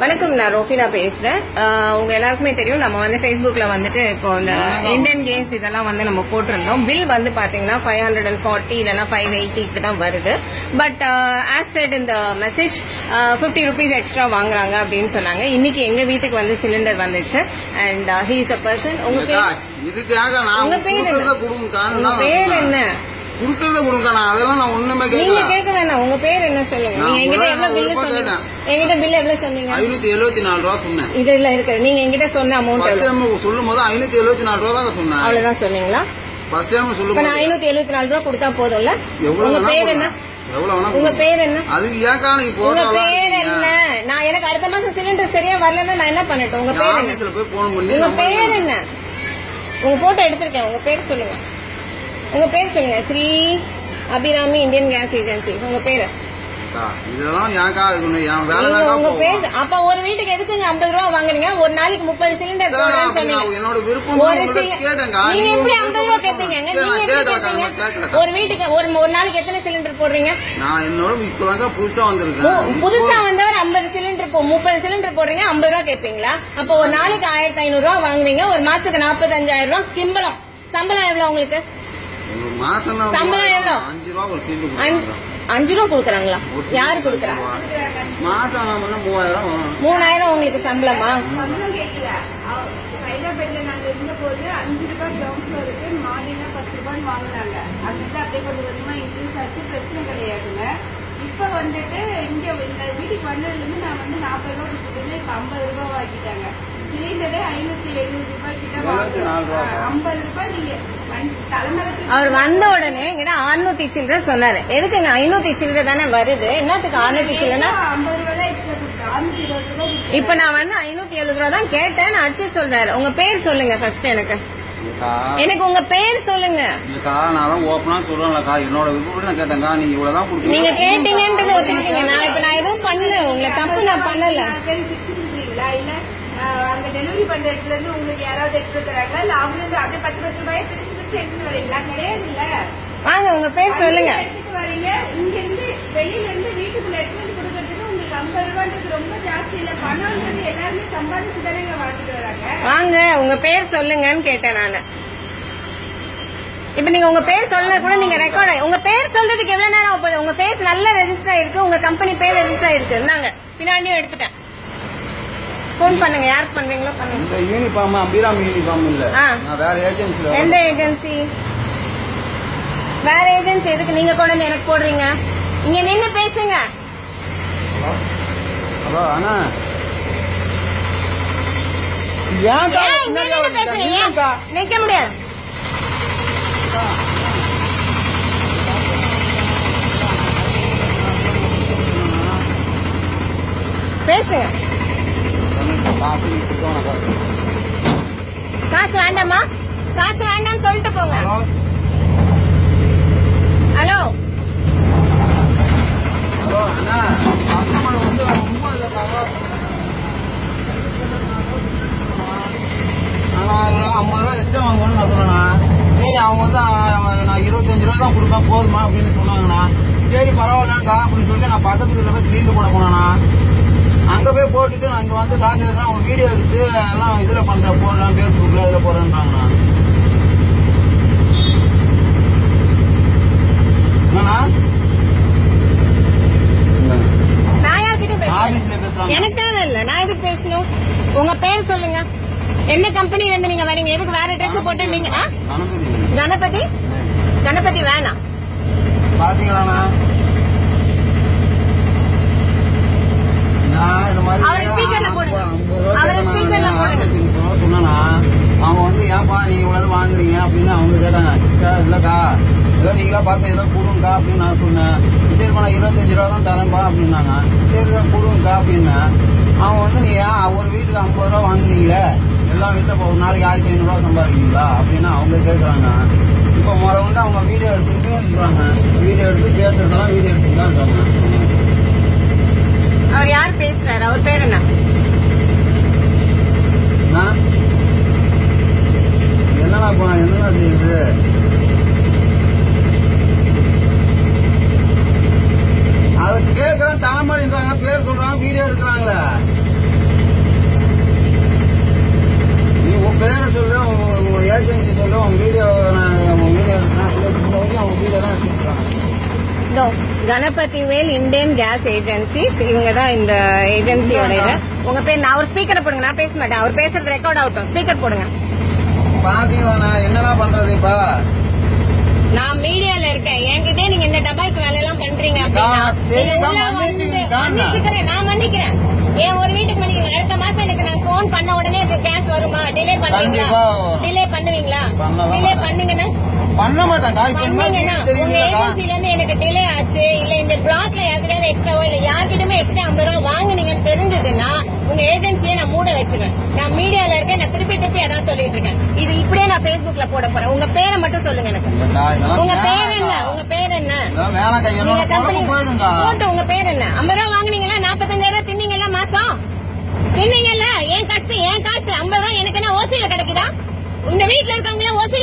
வணக்கம், நான் ரோஃபினா பேசுறேன். உங்க எல்லாருக்குமே தெரியும், நம்ம வந்து ஃபேஸ்புக்ல வந்துட்டு இப்போ இந்த இந்தியன் கேம்ஸ் இதெல்லாம் வந்து நம்ம போட்டிருந்தோம். பில் வந்து பாத்தீங்கன்னா 540 இல்லைன்னா 580 தான் வருது. பட் ஆஸ் செட் இந்த மெசேஜ் 50 rupees எக்ஸ்ட்ரா வாங்குறாங்க அப்படின்னு சொன்னாங்க. இன்னைக்கு எங்க வீட்டுக்கு வந்து சிலிண்டர் வந்துச்சு. And he is a person. உங்க பேர் என்ன? குடுக்கறத கொடுங்க. அதெல்லாம் நான் ஒண்ணுமே நீங்க கேட்க வேணாம். உங்க பேர் என்ன சொல்லுங்க. நீங்க என்கிட்ட எவ்வளவு பில் சொன்னீங்க? என்கிட்ட பில் எவ்வளவு சொன்னீங்க? 574 ரூபா சொன்னேன். இதுல இருக்கு. நீங்க என்கிட்ட சொன்ன அமௌண்ட் சொல்லும் போது 574 ரூபா தான் சொன்னேன். அவ்வளவுதான் சொன்னீங்களா? ஃபர்ஸ்ட் டைம் சொல்லும் போது 574 ரூபா கொடுத்தா போதும்ல? உங்க பேர் என்ன? உங்க பேர் என்ன? அதுக்கு ஏக்கா நீ உங்க பேர் என்ன? நான் எனக்கு அடுத்த மாசம் சிலிண்டர் சரியா வரலன்னா நான் என்ன பண்ணட்டும்? உங்க பேர் என்ன? உங்க பேர் என்ன? உங்க போட்டோ எடுத்திருக்கேன். உங்க பேர் சொல்லுங்க. உங்க பேர் சொல்லுங்க. Shri Abirami Indian gas agency. உங்க பேரு? உங்க பேர். அப்ப ஒரு வீட்டுக்கு எதுக்குங்க 50 ரூபா வாங்குறீங்க? ஒரு நாளைக்கு 30 சிலிண்டர் போடுறேன்னு சொன்னீங்க. நீங்க எப்படி 50 ரூபா கேட்பீங்க? ஒரு வீட்டுக்கு ஒரு நாளைக்கு எத்தனை சிலிண்டர் போடுறீங்க? புதுசா வந்தவர் 50 சிலிண்டர் 30 சிலிண்டர் போடுறீங்க, 50 ரூபா கேட்பீங்களா? அப்ப ஒரு நாளைக்கு 1500 ரூபா வாங்குவீங்க. ஒரு மாசத்துக்கு 45,000 ரூபா கிம்பளம். சம்பளம் எவ்வளவு உங்களுக்கு? சம்பளம் எவ்வளவு? 5 ரூபா கொடுக்குறாங்களா? யாரு கொடுக்குறாங்க? 3000 உங்களுக்கு சம்பளமா? ஹைதராபாத்ல நாங்க இருந்த போது 5 ரூபாய் கிரவுண்ட் ஃப்ளோருக்கு மார்னிங்கா 10 ரூபாய் வாங்கினாங்க. அதுக்கு அப்படியே கொஞ்சம் கொஞ்சமா இன்க்ரீஸ் ஆச்சு. பிரச்சனை கிடையாதுங்க. இப்ப வந்துட்டு இங்க இந்த வீட்டுக்கு வந்ததுல இருந்து நான் வந்து 40 ரூபாய் கொடுத்துட்டு இப்ப 50 ரூபாய் வாங்கிட்டாங்க. சிலிண்டரே 570 ரூபாய் கிட்ட வாங்குறாங்க. 50 ரூபாய் நீங்க அவர் வந்த உடனே என்கிட்ட 600 சில்லற சொன்னாரு. எதுக்குங்க 500 சில்லற தானே வருது? என்னத்துக்கு 600 சில்லறா? 50 ரூபாய் எக்ஸ்ட்ரா கொடுத்தா 620 ரூபாய். இப்ப நான் வந்து 570 ரூபாய் தான் கேட்டேன். நான் அடிச்சு சொல்றாரு. உங்க பேர் சொல்லுங்க ஃபர்ஸ்ட். எனக்கு உங்க பேர் சொல்லுங்க. நீங்க கேட்டீங்கன்றது ஒத்துக்கிட்டீங்க. நான் எதுவும் பண்ணல. உங்களை தப்பு நான் பண்ணல. அங்க டெலிவரி பண்ற இடத்துல இருந்து உங்களுக்கு யாராவது எடுத்து தராங்களா? இல்ல அவங்க வந்து அப்படியே 10 ரூபாய் பிரிச்சு பிரிச்சு எடுத்துட்டு வரீங்களா? கிடையாது. இல்ல வாங்க, உங்க பேர் சொல்லுங்க. எடுத்துட்டு வரீங்க. இங்க இருந்து வெளியில இருந்து வீட்டுக்குள்ள எடுத்து கொடுக்கறதுக்கு உங்களுக்கு 50 ரூபாய்ன்றது ரொம்ப ஜாஸ்தி இல்ல? பணம்ன்றது எல்லாருமே சம்பாதிச்சு தானே வாங்கிட்டு வராங்க. வாங்க, உங்க பேர் சொல்லுங்கன்னு கேட்டேன் நானு. இப்ப நீங்க உங்க பேர் சொல்ல கூட நீங்க ரெக்கார்ட். உங்க பேர் சொல்றதுக்கு எவ்வளவு நேரம் ஆகுது? உங்க பேர் நல்ல ரெஜிஸ்டர் ஆயிருக்கு. உங்க கம்பெனி பேர் ரெஜிஸ்டர் ஆயிருக்கு. நாங்க பின்னாடியும் எடுத்துட்டேன். போன் பண்ணுங்க. யாருக்கு பண்றீங்களோ பண்ணுங்க. இந்த யூனிஃபார்ம் அபிராமி யூனிஃபார்ம் இல்ல. நான் வேற ஏஜென்சில. எந்த ஏஜென்சி? வேற ஏஜென்சி எதுக்கு நீங்க கொண்டு வந்து எனக்கு போடுறீங்க? இங்க நின்னு பேசுங்க. ஹலோ அண்ணா, நிக்க முடியாது. பேசுங்க. காசு வேண்டாமா? காசு வேண்டாம்னு சொல்லிட்டு போங்க. ஹலோ அண்ணா, வந்து 50 ரூபா எக்ஸ்ட்ரா வாங்கணும்னு நான் சொன்னேண்ணா. சரி, அவங்க வந்து நான் 25 ரூபா தான் கொடுப்பேன் போதுமா அப்படின்னு சொன்னாங்கண்ணா. சரி பரவாயில்லக்கா அப்படின்னு சொல்லிட்டு நான் பக்கத்துல போய் சிலிண்டர் போட போனேண்ணா. அங்க போய் போட்டுட்டு நான் இங்க வந்து காசு எடுத்து அவங்க வீடியோ எடுத்து எல்லாம் இதுல பண்றேன், போடுறேன், பேஸ்புக்ல இதுல போடுறேன்றாங்கண்ணா. என்னண்ணா? நான் யார்கிட்ட பேசுறேன்? எனக்கு தேவை இல்ல. நான் எதுக்கு பேசணும்? உங்க பேர் சொல்லுங்க. எந்த கம்பெனில இருந்து நீங்க வரீங்க? எதுக்கு வேற ட்ரெஸ் போட்டு நீங்க? கணபதி. கணபதி வேணாம். பாத்தீங்களா? அவங்க வந்து ஏன்பா நீங்க இவ்வளவு வாங்குறீங்க அப்படின்னு அவங்க கேட்டாங்க. இல்லக்கா ஏதோ நீங்களா பார்த்து ஏதோ கொடுங்கக்கா அப்படின்னு நான் சொன்னேன். சரிப்பா நான் 25 ரூபா தான் தரேன்பா அப்படின்னாங்க. சரி கொடுங்கக்கா அப்படின்னு. அவங்க வந்து நீ ஒரு வீட்டுக்கு 50 ரூபா வாங்குறீங்களே, எல்லா வீட்டுல ஒரு நாளைக்கு 1500 ரூபா சம்பாதிக்கிறீங்களா அப்படின்னு அவங்க கேட்கறாங்க. இப்ப முறை வந்து அவங்க வீடியோ எடுத்துக்கிட்டு இருக்காங்க. வீடியோ எடுத்து பேசுறதெல்லாம் வீடியோ எடுத்துட்டு தான் இருக்காங்க. அவர் யார் பேசுறாரு? அவர் பேர் என்ன? என்னன்னா செய்யுது? அதை கேட்கறேன். தாமரை பேர் சொல்றாங்க, வீடியோ எடுக்கிறாங்களே. கணபதி வேல் இந்தியன் கேஸ் ஏஜென்சிஸ், இவங்க தான் இந்த ஏஜென்சியோட இது. உங்க பேர் நான் ஒரு ஸ்பீக்கரை போடுங்க, நான் பேச மாட்டேன், அவர் பேசுறது ரெக்கார்ட் ஆகட்டும். ஸ்பீக்கர் போடுங்க. பாத்தீங்களா என்னடா பண்றது இப்ப? நான் மீடியால இருக்கேன், என்கிட்ட நீங்க இந்த டபாய்க்கு வேலை எல்லாம் பண்றீங்க மன்னிச்சுக்கிறேன், நான் மன்னிக்கிறேன். ஏன் ஒரு வீட்டுக்கு மன்னிக்கிறேன், அடுத்த மாசம் எனக்கு நான் போன் பண்ண உடனே அது கேஸ் வருமா? டிலே பண்ணுவீங்களா? டிலே பண்ணுவீங்களா? டிலே பண்ணீங்கன்னா பண்ண மாட்டாங்க. உங்க ஏஜென்சில இருந்து எனக்கு டிலே ஆச்சு, இல்ல இந்த பிளாட்ல யாருக்கிட்ட எக்ஸ்ட்ராவோ இல்ல யார்கிட்டயுமே எக்ஸ்ட்ரா 50 ரூபாய் வாங்குனீங்கன்னு தெரிஞ்சதுன்னா உங்க ஏஜென்சியை நான் மூட வச்சிருவேன். நான் மீடியால இருக்கேன், நான் திருப்பி அதான் சொல்லிட்டு இருக்கேன். இது இப்படியே நான் Facebookல போட போறேன். உங்க பேரை மட்டும் சொல்லுங்க எனக்கு. உங்க பேர் என்ன? உங்க பேர் என்ன? நீங்க கம்பெனி போட்டு உங்க பேர் என்ன? 50 ரூபாய் வாங்குனீங்களா? 45,000 தின்னீங்களா மாசம்? தின்னீங்கல்ல? என் காசு 50 ரூபாய் எனக்கு என்ன ஓசியில கிடைக்குதா? இந்த வீட்டுல இருக்கவங்களே ஓசி